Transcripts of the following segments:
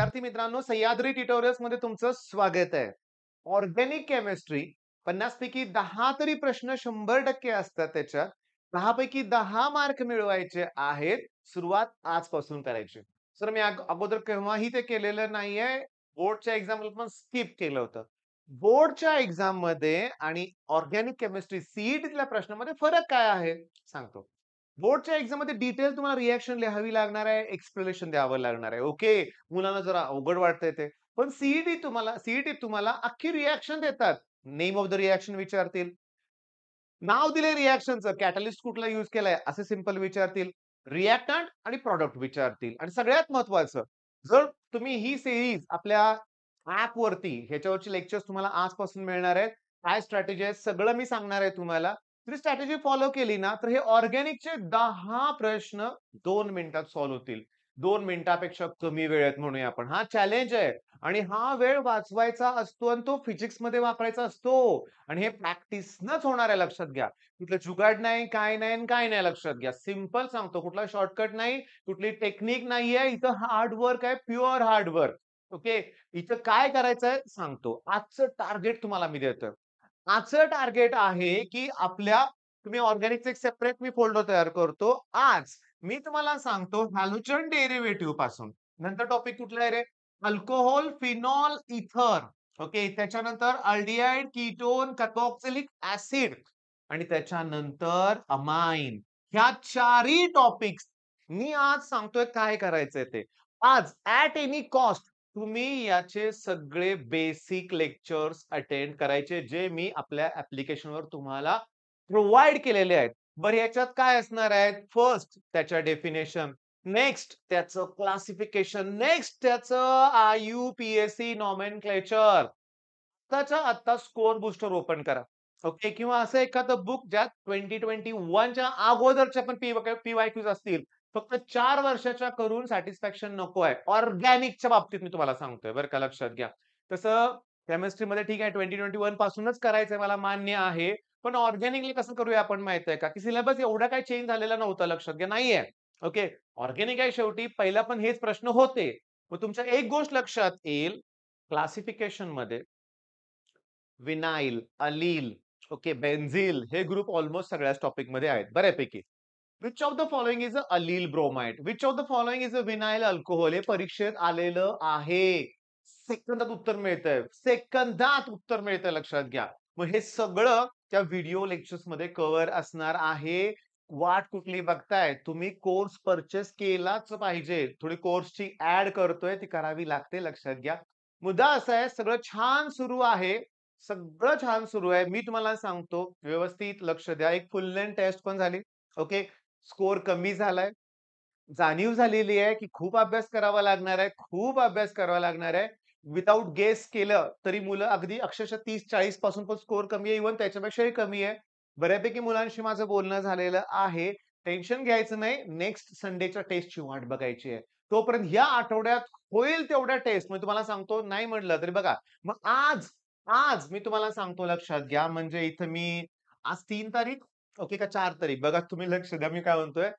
विद्यार्थी मित्रांनो, सह्याद्री ट्युटोरियल्स मध्ये तुमचं स्वागत आहे. ऑर्गॅनिक केमिस्ट्री 50 पैकी 10 तरी प्रश्न 100% असतात त्याच्यात. 10 पैकी 10 मार्क मिळवायचे आहेत. सुरुवात आजपासून करायची. सर मी अगोदर केव्हाही ते केलेलं नाहीये. बोर्डच्या एक्झामला पण स्किप केलं होतं. बोर्डच्या एक्झाम मध्ये आणि ऑर्गॅनिक केमिस्ट्री सीईटीतल्या प्रश्नामध्ये फरक काय आहे? सांगतो. बोर्डच्या एक्झाममध्ये डिटेल तुम्हाला रिएक्शन लिहावी लागणार आहे, एक्सप्लेनेशन द्यावं लागणार आहे. ओके. मुलांना जरा अवघड वाटतंय ते. पण सीईटीत तुम्हाला अख्खी रिएक्शन देतात. नेम ऑफ द रिएक्शन विचारतील. नाव दिले रिएक्शनचं, कॅटलिस्ट कुठला यूज केलाय असे सिंपल विचारतील. रिएक्टंट आणि प्रॉडक्ट विचारतील. आणि सगळ्यात महत्वाचं, जर तुम्ही ही सीरीज आपल्या वरती ह्याच्यावरची लेक्चर्स तुम्हाला आजपासून मिळणार आहेत. काय स्ट्रॅटेजी आहे सगळं मी सांगणार आहे तुम्हाला. जर स्ट्रॅटेजी फॉलो केली ना, तर हे ऑर्गॅनिकचे 10 प्रश्न 2 मिनिटात सॉल्व्ह होतील. 2 मिनिटापेक्षा कमी वेळेत म्हणूया आपण. हा चॅलेंज आहे आणि हा वेळ वाचवायचा असतो आणि तो फिजिक्समध्ये वापरायचा असतो. आणि हे प्रॅक्टिसनच होणार आहे लक्षात घ्या. कुठलं जुगाड नाही, काय नाही आणि काय नाही लक्षात घ्या. सिंपल सांगतो. कुठला शॉर्टकट नाही, कुठली टेक्निक नाहीये. इथं हार्ड वर्क आहे, प्युअर हार्ड वर्क. ओके. इथं काय करायचंय सांगतो. आजचं टार्गेट तुम्हाला मी देतोय. आजचं टार्गेट आहे, की तुम्ही ऑर्गॅनिकचं एक सेपरेट मी फोल्डर तयार करतो. आज मी तुम्हाला सांगतो हॅलोजन डेरिव्हेटिव्ह पासून. नंतर टॉपिक कुठला आहे रे? अल्कोहोल, फिनॉल, इथर. ओके. त्याच्यानंतर अल्डिहाइड, कीटोन, कार्बोक्सिलिक ऍसिड आणि त्याच्यानंतर अमाइन. ह्या चारही टॉपिक्स मी आज सांगतोय काय करायचंय ते. आज ॲट एनी कॉस्ट तुम्ही याचे सगळे बेसिक लेक्चर्स अटेंड करायचे, जे मी आपल्या ॲप्लिकेशनवर तुम्हाला प्रोव्हाईड केलेले आहेत. बरं याच्यात काय असणार आहे? फर्स्ट त्याच्या डेफिनेशन, नेक्स्ट त्याचं क्लासिफिकेशन, नेक्स्ट त्याचं IUPAC नॉमेनक्लेचर. आत्ताच्या आत्ता स्कोर बुस्टर ओपन करा. ओके. किंवा असं एखादं बुक ज्यात 2021च्या अगोदरच्या पण पीवायक्यूज असतील. फक्त 4 वर्षाच्या करून सॅटिस्फॅक्शन नको आहे. ऑर्गॅनिकच्या बाबतीत मी तुम्हाला सांगतोय बरं का लक्षात घ्या. तसं केमिस्ट्रीमध्ये ठीक आहे 2021 पासूनच करायचंय मला मान्य आहे. पण ऑर्गॅनिकली कसं करूया आपण माहित आहे का? की सिलेबस एवढा काही चेंज झालेला नव्हता लक्षात घ्या. नाहीये. ओके. ऑर्गॅनिक आहे शेवटी पहिला पण हेच प्रश्न होते. मग तुमच्या एक गोष्ट लक्षात येईल क्लासिफिकेशनमध्ये विनाइल, अलील, ओके, बेन्झील हे ग्रुप ऑलमोस्ट सगळ्याच टॉपिकमध्ये आहेत बऱ्यापैकी. Which of the following is a allyl bromide? Which of the following is a vinyl alcohol? हे परीक्षेत आलेलं आहे. सेकंदात उत्तर मिळतंय. सेकंदात उत्तर मिळतंय लक्षात घ्या. मग हे सगळं त्या व्हिडिओ लेक्चर्स मध्ये कव्हर असणार आहे. वाट कुठली बघताय? तुम्ही कोर्स परचेस केलाच पाहिजे. थोडी कोर्सची ऍड करतोय ती करावी लागते लक्षात घ्या. मुद्दा असा आहे सगळं छान सुरू आहे. सगळं छान सुरू आहे. मी तुम्हाला सांगतो व्यवस्थित लक्ष द्या. एक फुल लेंथ टेस्ट पण झाली. ओके. स्कोर कमी झालाय. जाणीव झालेली आहे, की खूप अभ्यास करावा लागणार आहे. खूप अभ्यास करावा लागणार आहे. विथआऊट गेस केलं तरी मुलं अगदी अक्षरशः 30-40 पासून पण स्कोर कमी आहे. इव्हन त्याच्यापेक्षाही कमी आहे. बऱ्यापैकी मुलांशी माझं बोलणं झालेलं आहे. टेन्शन घ्यायचं नाही. नेक्स्ट संडेच्या टेस्टची वाट बघायची आहे. तोपर्यंत या आठवड्यात होईल तेवढ्या टेस्ट मी तुम्हाला सांगतो नाही म्हटलं तरी बघा. मग आज आज मी तुम्हाला सांगतो लक्षात घ्या म्हणजे इथं मी आज 3 तारीख ओके का 4 तारीख बघा तुम्ही लक्ष द्या मी काय म्हणतोय.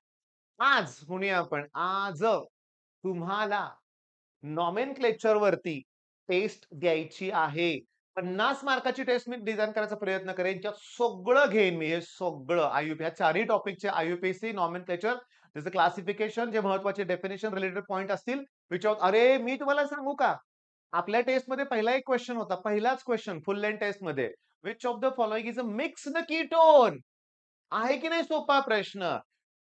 आज म्हणूया आपण आज तुम्हाला नॉमेनक्लेचर वरती टेस्ट द्यायची आहे. 50 मार्काची टेस्ट मी डिझाइन करायचा प्रयत्न करेन. त्यात सगळं घेईन मी हे सगळं ह्या चारही टॉपिकचे IUPAC नॉमेनक्लेचर त्याचं क्लासिफिकेशन जे महत्त्वाचे डेफिनिशन रिलेटेड पॉइंट असतील अरे मी तुम्हाला सांगू का? आपल्या टेस्टमध्ये पहिला एक क्वेश्चन होता. पहिलाच क्वेश्चन फुल लेंथ टेस्टमध्ये. Which of the following is a mixed ketone? आहे की नाही सोपा प्रश्न?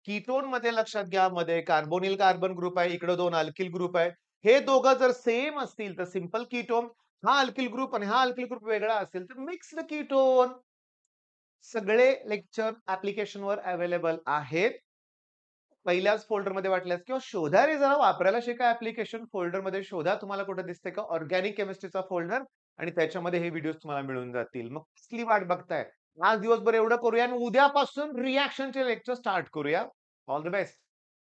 कीटोन मध्ये लक्षात घ्या मध्ये कार्बोनिल कार्बन ग्रुप आहे, इकडे 2 अल्किल ग्रुप आहे. हे दोघं जर सेम असतील तर सिंपल कीटोन, हा अल्किल ग्रुप आणि हा अल्किल ग्रुप वेगळा असेल तर मिक्स्ड कीटोन. सगळे लेक्चर ऍप्लिकेशनवर अवेलेबल आहेत. पहिल्याच फोल्डरमध्ये वाटल्यास किंवा शोधा रे जरा वापरायला शिका ऍप्लिकेशन फोल्डरमध्ये शोधा तुम्हाला कुठे दिसते का ऑर्गॅनिक केमिस्ट्रीचा फोल्डर आणि त्याच्यामध्ये हे व्हिडिओज तुम्हाला मिळून जातील. मग कसली वाट बघताय? आज दिवसभर एवढं करूया आणि उद्यापासून रिएक्शनचे लेक्चर स्टार्ट करूया. All the best.